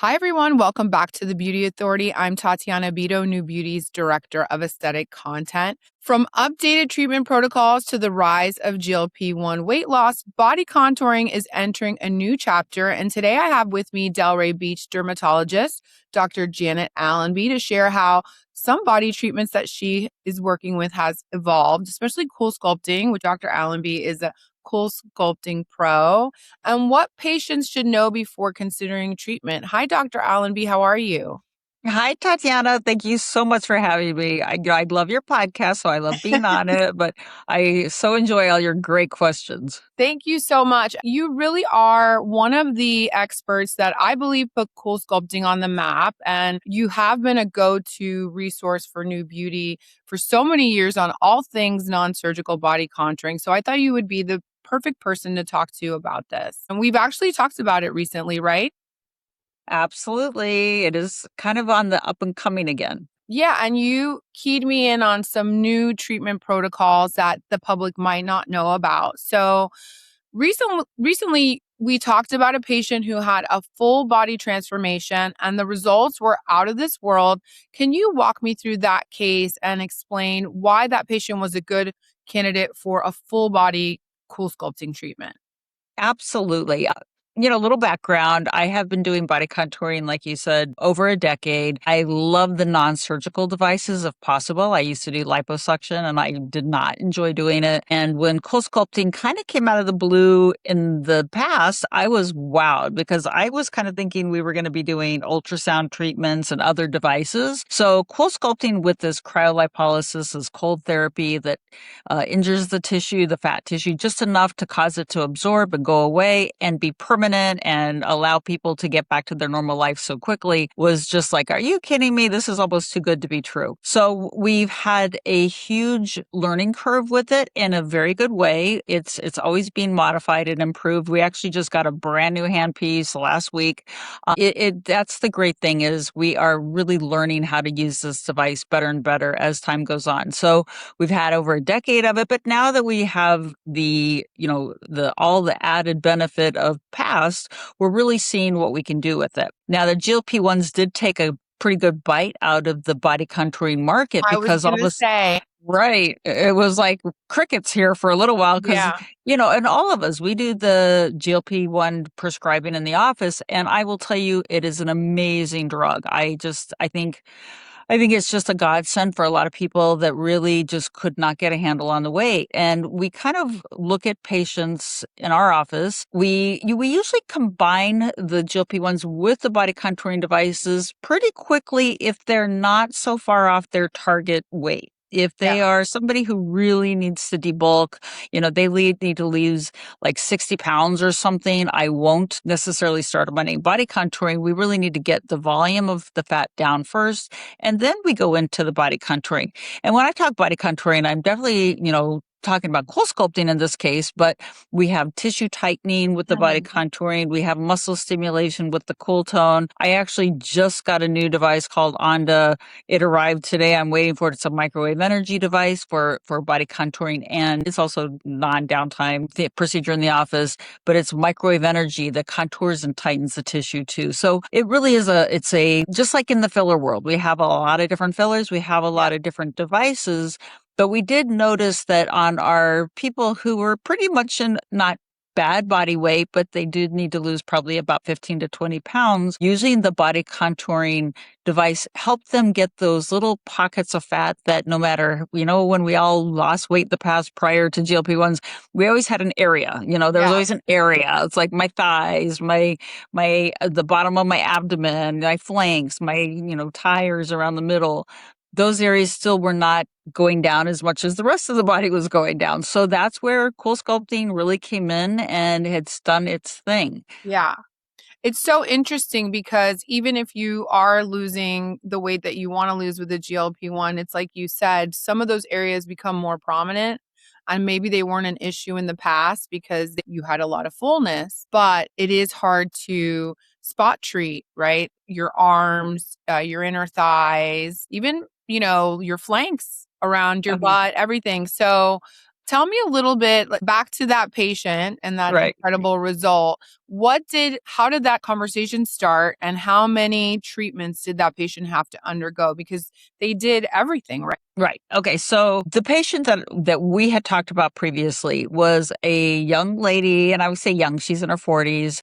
Hi, everyone. Welcome back to the Beauty Authority. I'm Tatiana Bido, NewBeauty's Director of Aesthetic Content. From updated treatment protocols to the rise of GLP-1 weight loss, body contouring is entering a new chapter. And today I have with me Delray Beach dermatologist, Dr. Janet Allenby, to share how some body treatments that she is working with has evolved, especially CoolSculpting, which Dr. Allenby is a CoolSculpting pro, and what patients should know before considering treatment. Hi, Dr. Allenby. How are you? Hi, Tatiana. Thank you so much for having me. I love your podcast, so I love being on it, but I so enjoy all your great questions. Thank you so much. You really are one of the experts that I believe put CoolSculpting on the map, and you have been a go-to resource for NewBeauty for so many years on all things non-surgical body contouring. So I thought you would be the perfect person to talk to about this. And we've actually talked about it recently, right? Absolutely. It is kind of on the up and coming again. Yeah, and you keyed me in on some new treatment protocols that the public might not know about. So, recently we talked about a patient who had a full body transformation and the results were out of this world. Can you walk me through that case and explain why that patient was a good candidate for a full body CoolSculpting treatment? Absolutely. A little background. I have been doing body contouring, like you said, over a decade. I love the non-surgical devices if possible. I used to do liposuction and I did not enjoy doing it. And when CoolSculpting kind of came out of the blue in the past, I was wowed because I was kind of thinking we were going to be doing ultrasound treatments and other devices. So CoolSculpting with this cryolipolysis is cold therapy that injures the tissue, the fat tissue, just enough to cause it to absorb and go away and be permanent and allow people to get back to their normal life so quickly was just like, are you kidding me? This is almost too good to be true. So we've had a huge learning curve with it in a very good way. It's always been modified and improved. We actually just got a brand new handpiece last week. That's the great thing is we are really learning how to use this device better and better as time goes on. So we've had over a decade of it, but now that we have all the added benefit of past, we're really seeing what we can do with it. Now, the GLP-1s did take a pretty good bite out of the body contouring market I was because all going to this, say, right, it was like crickets here for a little while because, yeah. and all of us, we do the GLP-1 prescribing in the office, and I will tell you, it is an amazing drug. I think it's just a godsend for a lot of people that really just could not get a handle on the weight. And we kind of look at patients in our office. We usually combine the GLP-1s with the body contouring devices pretty quickly if they're not so far off their target weight. If they Yeah. are somebody who really needs to debulk, they need to lose like 60 pounds or something, I won't necessarily start them on any body contouring. We really need to get the volume of the fat down first, and then we go into the body contouring. And when I talk body contouring, I'm definitely, talking about CoolSculpting in this case, but we have tissue tightening with the body contouring. We have muscle stimulation with the Cool Tone. I actually just got a new device called Onda. It arrived today. I'm waiting for it. It's a microwave energy device for body contouring, and it's also non-downtime procedure in the office, but it's microwave energy that contours and tightens the tissue too. So it really is just like in the filler world, we have a lot of different fillers. We have a lot of different devices. But we did notice that on our people who were pretty much in not bad body weight, but they did need to lose probably about 15 to 20 pounds, using the body contouring device helped them get those little pockets of fat that no matter, when we all lost weight the past prior to GLP-1s, we always had an area, there was Yeah. always an area. It's like my thighs, the bottom of my abdomen, my flanks, my, tires around the middle. Those areas still were not going down as much as the rest of the body was going down. So that's where CoolSculpting really came in and it's done its thing. Yeah. It's so interesting because even if you are losing the weight that you want to lose with the GLP-1, it's like you said, some of those areas become more prominent and maybe they weren't an issue in the past because you had a lot of fullness, but it is hard to spot treat, right? Your arms, your inner thighs, even, your flanks around your butt, everything. So tell me a little bit back to that patient and that Right. incredible result. How did that conversation start, and how many treatments did that patient have to undergo? Because they did everything, right? Right. Okay. So the patient that we had talked about previously was a young lady, and I would say young, she's in her 40s.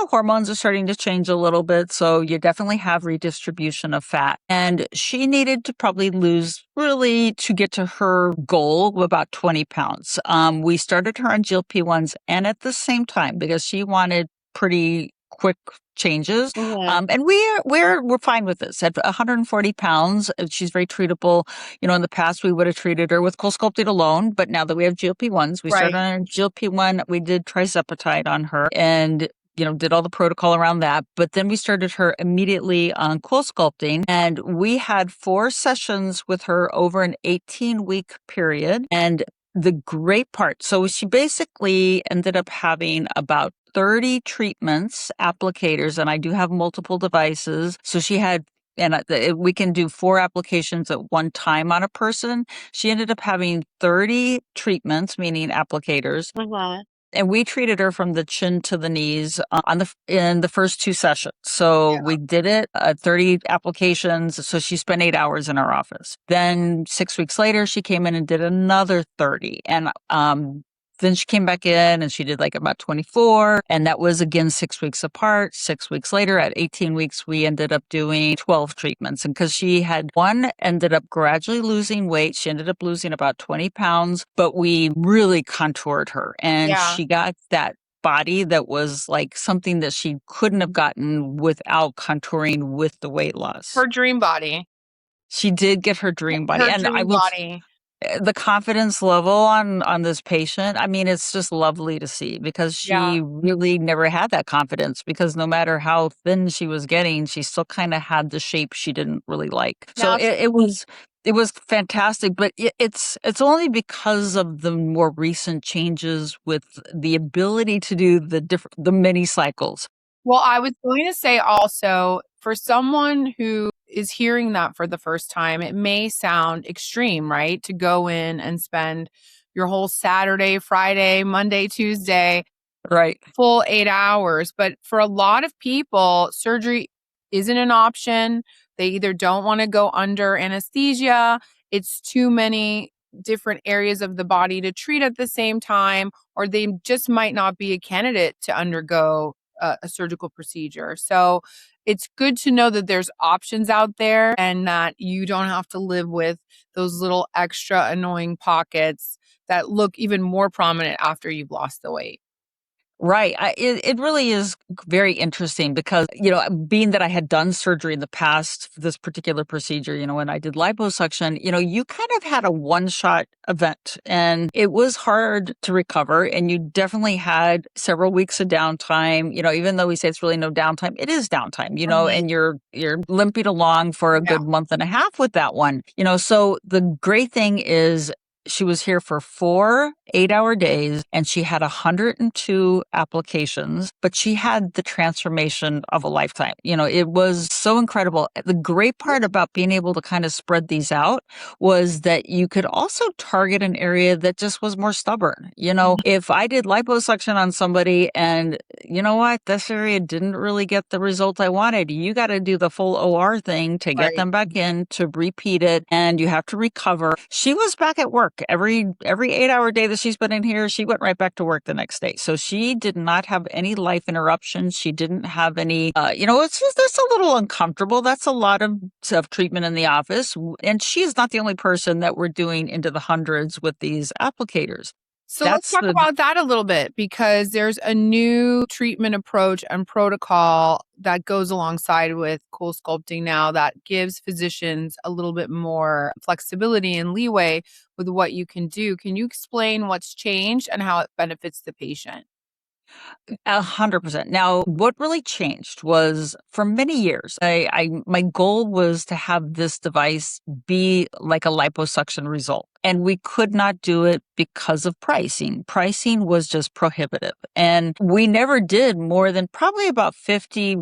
Hormones are starting to change a little bit. So you definitely have redistribution of fat. And she needed to probably lose really to get to her goal of about 20 pounds. We started her on GLP-1s, and at the same time, because she wanted pretty quick changes. And we're fine with this. At 140 pounds, she's very treatable. In the past, we would have treated her with CoolSculpting alone, but now that we have GLP-1s, we started on a GLP-1. We did trizepatide on her and, did all the protocol around that. But then we started her immediately on CoolSculpting, and we had 4 sessions with her over an 18-week period. And the great part, so she basically ended up having about 30 treatments, applicators, and I do have multiple devices. So she had, and we can do 4 applications at one time on a person. She ended up having 30 treatments, meaning applicators. And we treated her from the chin to the knees in the first 2 sessions. So we did it 30 applications. So she spent 8 hours in our office. Then 6 weeks later, she came in and did another 30. And then she came back in and she did like about 24. And that was again 6 weeks apart. 6 weeks later, at 18 weeks, we ended up doing 12 treatments. And because she had ended up gradually losing weight, she ended up losing about 20 pounds, but we really contoured her. And she got that body that was like something that she couldn't have gotten without contouring with the weight loss. Her dream body. She did get her dream body. Her dream body. The confidence level on this patient, I mean, it's just lovely to see, because she really never had that confidence, because no matter how thin she was getting, she still kind of had the shape she didn't really like. So it was fantastic, but it's only because of the more recent changes with the ability to do the mini cycles. Well, I was going to say also, for someone who is hearing that for the first time, it may sound extreme, right? To go in and spend your whole Saturday, Friday, Monday, Tuesday, right, full 8 hours. But for a lot of people, surgery isn't an option. They either don't want to go under anesthesia, it's too many different areas of the body to treat at the same time, or they just might not be a candidate to undergo a surgical procedure. So it's good to know that there's options out there and that you don't have to live with those little extra annoying pockets that look even more prominent after you've lost the weight. Right. It really is very interesting because, being that I had done surgery in the past for this particular procedure, when I did liposuction, you kind of had a one-shot event and it was hard to recover. And you definitely had several weeks of downtime, even though we say it's really no downtime, it is downtime, and you're limping along for a good month and a half with that one, so the great thing is, she was here for 4 8-hour days and she had 102 applications, but she had the transformation of a lifetime. It was so incredible. The great part about being able to kind of spread these out was that you could also target an area that just was more stubborn. If I did liposuction on somebody and this area didn't really get the result I wanted, you got to do the full OR thing to get them back in, to repeat it, and you have to recover. She was back at work. Every 8-hour day that she's been in here, she went right back to work the next day. So she did not have any life interruptions. She didn't have any, it's just, that's a little uncomfortable. That's a lot of treatment in the office. And she's not the only person that we're doing into the hundreds with these applicators. So let's talk about that a little bit, because there's a new treatment approach and protocol that goes alongside with CoolSculpting now that gives physicians a little bit more flexibility and leeway with what you can do. Can you explain what's changed and how it benefits the patient? 100%. Now, what really changed was, for many years, my goal was to have this device be like a liposuction result. And we could not do it because of pricing. Pricing was just prohibitive. And we never did more than probably about 50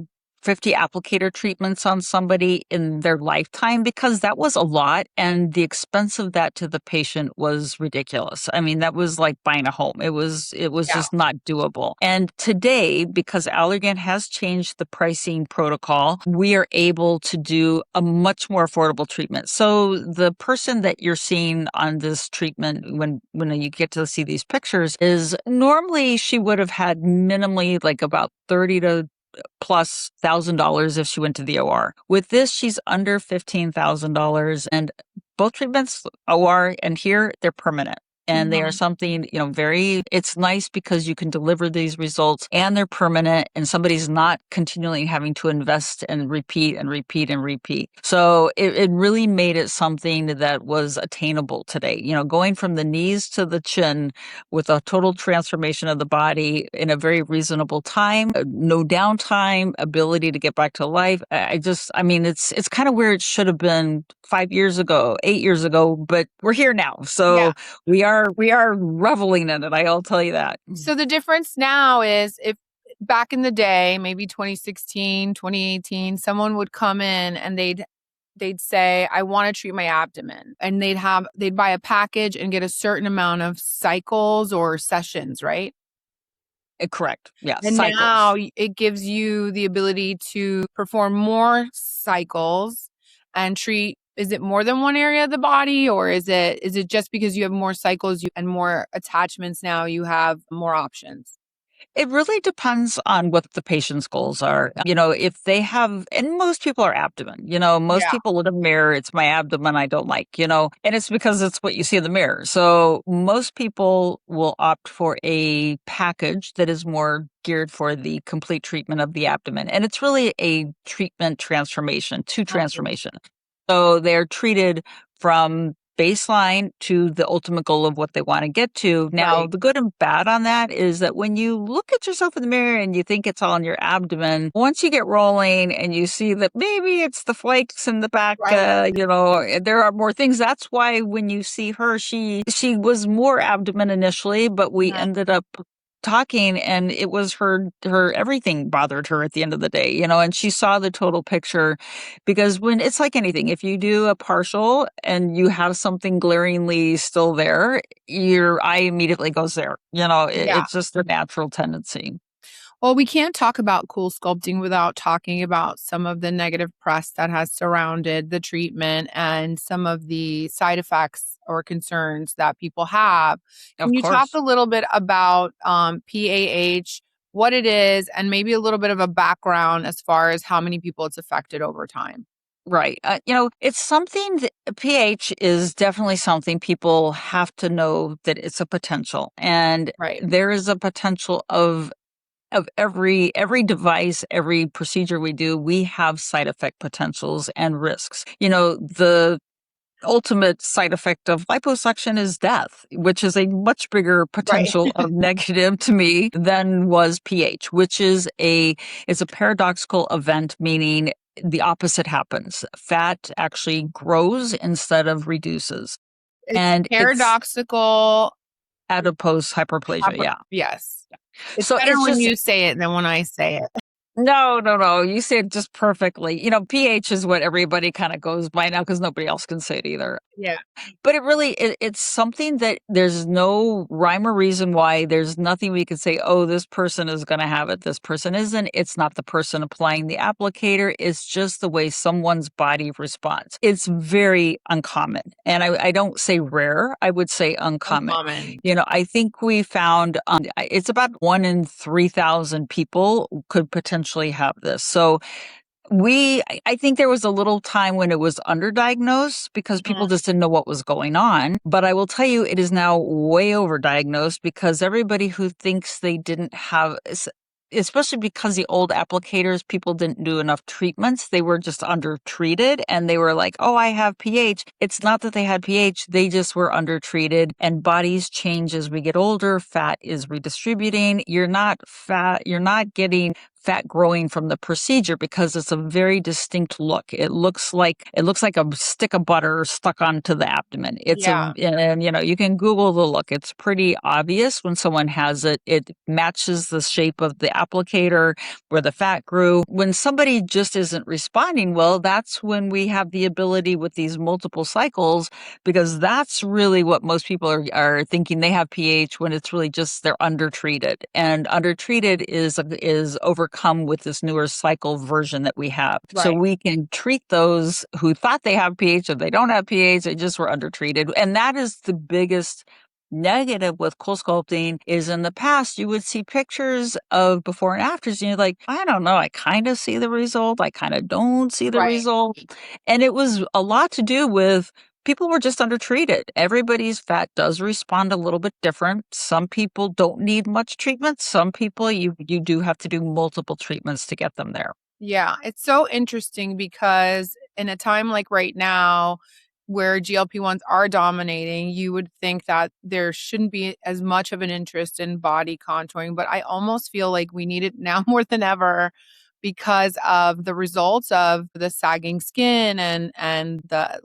50 applicator treatments on somebody in their lifetime, because that was a lot. And the expense of that to the patient was ridiculous. I mean, that was like buying a home. It was Yeah. just not doable. And today, because Allergan has changed the pricing protocol, we are able to do a much more affordable treatment. So the person that you're seeing on this treatment, when you get to see these pictures, is normally she would have had minimally like about 30 to plus $1,000 if she went to the OR. With this, she's under $15,000, and both treatments, OR and here, they're permanent. And they are something, it's nice because you can deliver these results and they're permanent, and somebody's not continually having to invest and repeat and repeat and repeat. So it really made it something that was attainable today. Going from the knees to the chin with a total transformation of the body in a very reasonable time, no downtime, ability to get back to life. It's kind of where it should have been 5 years ago, 8 years ago, but we're here now. So we are reveling in it. I'll tell you that. So the difference now is, if back in the day, maybe 2016, 2018, someone would come in and they'd say, I want to treat my abdomen, and they'd buy a package and get a certain amount of cycles or sessions, right? Correct. Yeah. And cycles. now it gives you the ability to perform more cycles and treat. Is it more than one area of the body, or is it just because you have more cycles and more attachments now you have more options? It really depends on what the patient's goals are. If they have, and most people are abdomen, most people look in a mirror, it's my abdomen I don't like, and it's because it's what you see in the mirror. So most people will opt for a package that is more geared for the complete treatment of the abdomen. And it's really a treatment transformation, transformation. So they're treated from baseline to the ultimate goal of what they want to get to. Now, the good and bad on that is that when you look at yourself in the mirror and you think it's all in your abdomen, once you get rolling and you see that maybe it's the flakes in the back, there are more things. That's why when you see her, she was more abdomen initially, but we ended up talking, and it was her everything bothered her at the end of the day, and she saw the total picture. Because when it's like anything, if you do a partial and you have something glaringly still there, your eye immediately goes there. It's just a natural tendency. Well, we can't talk about CoolSculpting without talking about some of the negative press that has surrounded the treatment and some of the side effects or concerns that people have. Can you talk a little bit about PAH, what it is, and maybe a little bit of a background as far as how many people it's affected over time? Right. It's something that pH is definitely something people have to know that it's a potential, and there is a potential of every device, every procedure we do, we have side effect potentials and risks. The ultimate side effect of liposuction is death, which is a much bigger potential of negative to me than was pH, which is it's a paradoxical event, meaning the opposite happens. Fat actually grows instead of reduces. It's paradoxical adipose hyperplasia. Yes. It's so better when you say it than when I say it. No. You say it just perfectly. pH is what everybody kind of goes by now because nobody else can say it either. Yeah. But it's something that there's no rhyme or reason why. There's nothing we can say, oh, this person is going to have it, this person isn't. It's not the person applying the applicator. It's just the way someone's body responds. It's very uncommon. And I don't say rare. I would say uncommon. I think we found it's about 1 in 3,000 people could potentially have this. So I think there was a little time when it was underdiagnosed because people just didn't know what was going on. But I will tell you, it is now way overdiagnosed because everybody who thinks they didn't have, especially because the old applicators, people didn't do enough treatments. They were just undertreated and they were like, oh, I have pH. It's not that they had pH. They just were undertreated, and bodies change as we get older. Fat is redistributing. You're not getting fat growing from the procedure because it's a very distinct look. It looks like a stick of butter stuck onto the abdomen. And you can Google the look. It's pretty obvious when someone has it. It matches the shape of the applicator where the fat grew. When somebody just isn't responding well, that's when we have the ability with these multiple cycles, because that's really what most people are thinking they have pH, when it's really just they're undertreated. And undertreated is overcome with this newer cycle version that we have. So Right. we can treat those who thought they have pH or they don't have pH, they just were undertreated. And that is the biggest negative with CoolSculpting. Is in the past you would see pictures of before and afters and you're like, I don't know, I kind of see the result, I kind of don't see the Right. result. And it was a lot to do with people were just undertreated. Everybody's fat does respond a little bit different. Some people don't need much treatment. Some people you do have to do multiple treatments to get them there. Yeah, it's so interesting because in a time like right now where GLP-1s are dominating, you would think that there shouldn't be as much of an interest in body contouring, but I almost feel like we need it now more than ever because of the results of the sagging skin and the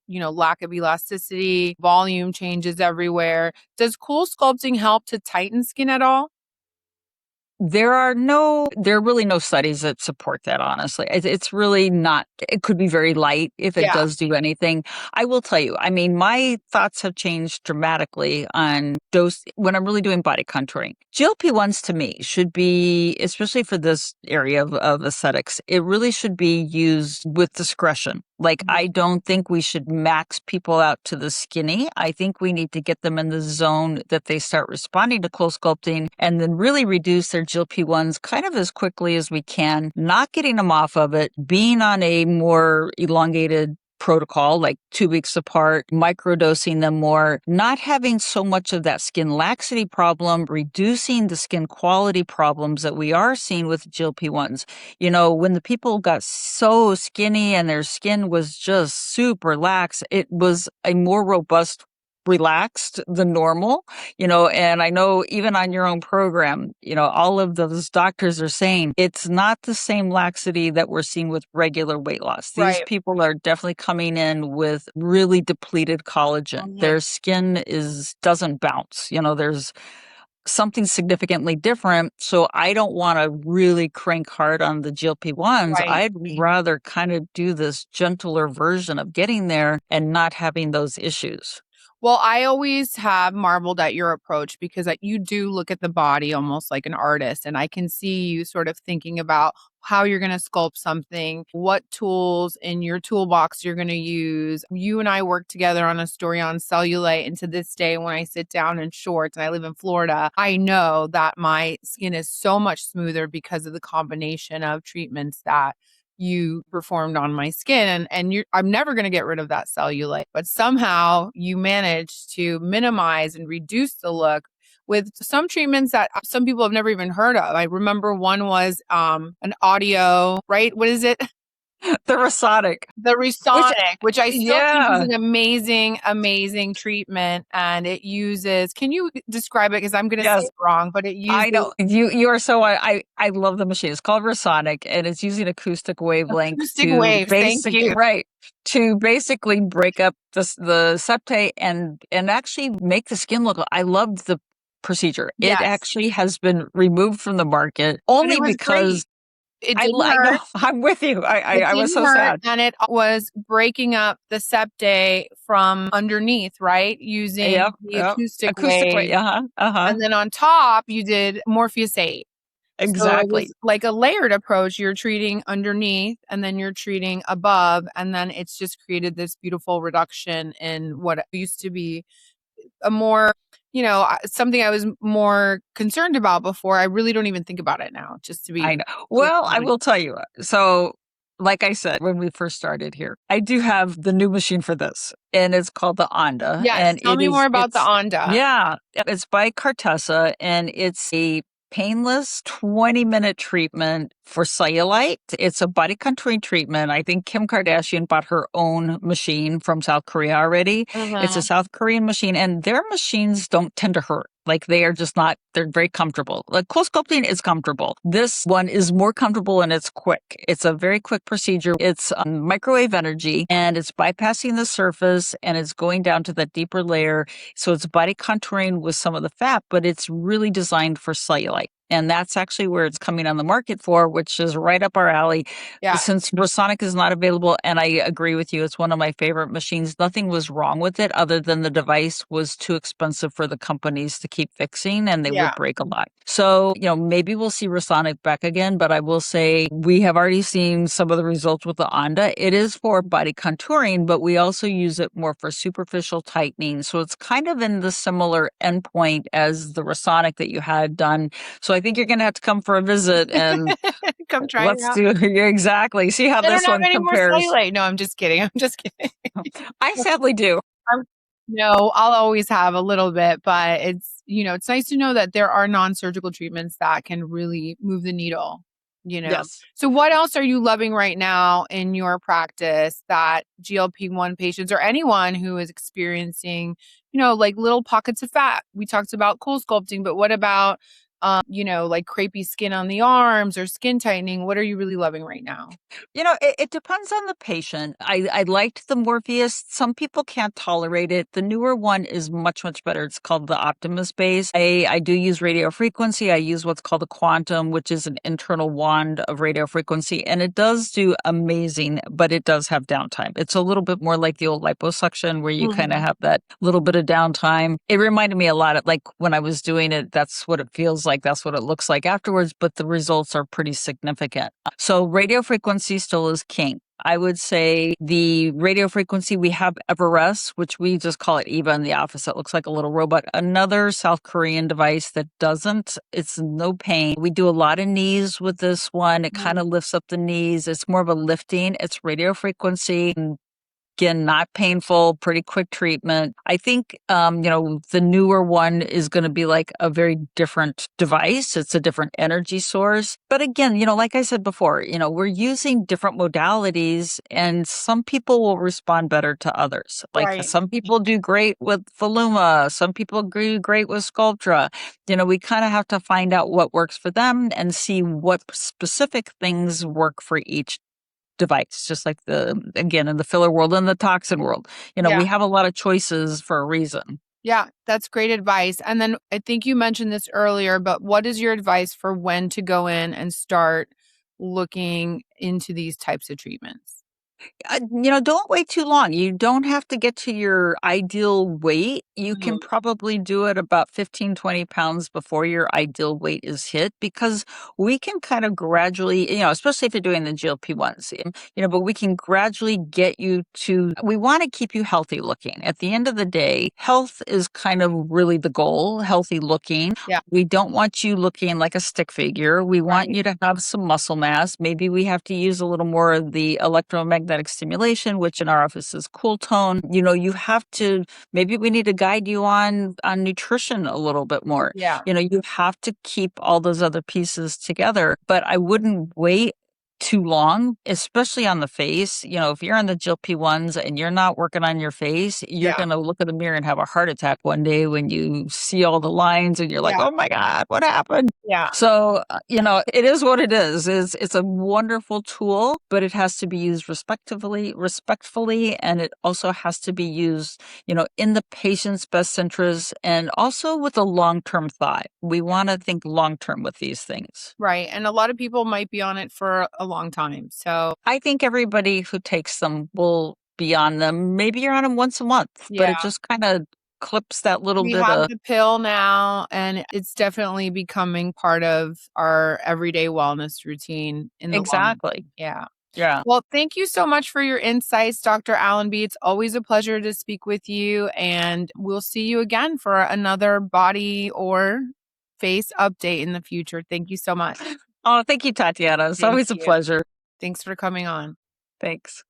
lack of elasticity, volume changes everywhere. Does CoolSculpting help to tighten skin at all? There are really no studies that support that, honestly. It's really not, it could be very light if it Yeah. does do anything. I will tell you, I mean, my thoughts have changed dramatically on dose when I'm really doing body contouring. GLP-1s to me should be, especially for this area of aesthetics, it really should be used with discretion. Like, I don't think we should max people out to the skinny. I think we need to get them in the zone that they start responding to CoolSculpting and then really reduce their GLP-1s kind of as quickly as we can, not getting them off of it, being on a more elongated protocol, like 2 weeks apart, microdosing them more, not having so much of that skin laxity problem, reducing the skin quality problems that we are seeing with GLP-1s. When the people got so skinny and their skin was just super lax, it was a more robust, relaxed than normal, and I know even on your own program, all of those doctors are saying it's not the same laxity that we're seeing with regular weight loss. These Right. people are definitely coming in with really depleted collagen. Mhm. Their skin doesn't bounce. There's something significantly different. So I don't want to really crank hard on the GLP-1s. Right. I'd rather kind of do this gentler version of getting there and not having those issues. Well, I always have marveled at your approach because you do look at the body almost like an artist, and I can see you sort of thinking about how you're going to sculpt something, what tools in your toolbox you're going to use. You and I worked together on a story on cellulite, and to this day, when I sit down in shorts and I live in Florida, I know that my skin is so much smoother because of the combination of treatments that you performed on my skin, and I'm never going to get rid of that cellulite, but somehow you managed to minimize and reduce the look with some treatments that some people have never even heard of. I remember one was an audio, right? What is it? The Rasonic. The Resonic, which I still think is Yeah. an amazing, amazing treatment. And it uses, can you describe it? Because I'm going to say Yes. it wrong, but it uses I know you are so I love the machine. It's called Rasonic and it's using acoustic wavelengths acoustic waves. Thank you. to basically break up the septate and actually make the skin look. I loved the procedure. It Yes. actually has been removed from the market But only it was great. because It I didn't know hurt. I'm with you. It I was didn't so hurt, sad. and it was breaking up the septate from underneath, right? Using Yep, the yep. acoustic Acoustic wave. way. Uh-huh. And then on top, you did Morpheus 8. So it was Exactly. like a layered approach. You're treating underneath and then you're treating above. And then it's just created this beautiful reduction in what used to be a more, something I was more concerned about before. I really don't even think about it now, just to be I know. truthfully Well, I honest. will tell you. So, like I said, when we first started here, I do have the new machine for this, and it's called the Onda, Yes. and Tell me more about the Onda. it's by Cartessa, and it's a painless 20-minute treatment for cellulite. It's a body contouring treatment. I think Kim Kardashian bought her own machine from South Korea already. It's a Mhm. South Korean machine, and their machines don't tend to hurt. Like they are just not, they're very comfortable. Like CoolSculpting is comfortable. This one is more comfortable and it's quick. It's a very quick procedure. It's microwave energy and it's bypassing the surface and it's going down to that deeper layer. So it's body contouring with some of the fat, but it's really designed for cellulite. And that's actually where it's coming on the market for, which is right up our alley. Yeah. Since Rosonic is not available, and I agree with you, it's one of my favorite machines. Nothing was wrong with it other than the device was too expensive for the companies to keep fixing and they would break a lot. So, maybe we'll see Rosonic back again, but I will say we have already seen some of the results with the Onda. It is for body contouring, but we also use it more for superficial tightening. So it's kind of in the similar endpoint as the Rosonic that you had done. So I think you're going to have to come for a visit and come try let's it out. do it. Exactly. See how this one compares. No, I'm just kidding. I'm just kidding. I sadly do. No, I'll always have a little bit, but it's, it's nice to know that there are non-surgical treatments that can really move the needle, Yes. So what else are you loving right now in your practice that GLP-1 patients or anyone who is experiencing, like little pockets of fat? We talked about CoolSculpting, but what about, like crepey skin on the arms or skin tightening? What are you really loving right now? It depends on the patient. I liked the Morpheus. Some people can't tolerate it. The newer one is much, much better. It's called the Optimus base. I do use radio frequency. I use what's called a quantum, which is an internal wand of radio frequency. And it does do amazing, but it does have downtime. It's a little bit more like the old liposuction where you kind of have that little bit of downtime. It reminded me a lot of like when I was doing it, that's what it feels like. That's what it looks like afterwards, but the results are pretty significant. So radio frequency still is king. I would say the radio frequency, we have Everest, which we just call it Eva in the office. It looks like a little robot. Another South Korean device that doesn't, it's no pain. We do a lot of knees with this one. It kind of lifts up the knees. It's more of a lifting. It's radio frequency. Again, not painful, pretty quick treatment. I think, the newer one is going to be like a very different device. It's a different energy source. But again, like I said before, we're using different modalities and some people will respond better to others. Like some people do great with Voluma. Some people do great with Sculptra. We kind of have to find out what works for them and see what specific things work for each device, just like in the filler world and the toxin world. We have a lot of choices for a reason. Yeah, that's great advice. And then I think you mentioned this earlier, but what is your advice for when to go in and start looking into these types of treatments? Don't wait too long. You don't have to get to your ideal weight. You can probably do it about 15, 20 pounds before your ideal weight is hit because we can kind of gradually, especially if you're doing the GLP-1s, but we can gradually get you to, we want to keep you healthy looking. At the end of the day, health is kind of really the goal, healthy looking. Yeah. We don't want you looking like a stick figure. We want you to have some muscle mass. Maybe we have to use a little more of the electromagnetic stimulation, which in our office is cool tone. You have to, maybe we need to guide you on nutrition a little bit more. Yeah. You have to keep all those other pieces together, but I wouldn't wait too long, especially on the face. If you're on the GLP-1s and you're not working on your face, you're going to look in the mirror and have a heart attack one day when you see all the lines and you're like, oh my God, what happened? Yeah. So, it is what it is. It's a wonderful tool, but it has to be used respectfully, and it also has to be used, in the patient's best interest and also with a long-term thought. We want to think long-term with these things. Right. And a lot of people might be on it for a long time. So I think everybody who takes them will be on them. Maybe you're on them once a month, but it just kind of clips that little we bit have of the pill now, and it's definitely becoming part of our everyday wellness routine in the exactly. Yeah. Yeah. Well, thank you so much for your insights, Dr. Allenby. It's always a pleasure to speak with you, and we'll see you again for another body or face update in the future. Thank you so much. Oh, thank you, Tatiana. It's always a pleasure. Thanks for coming on. Thanks.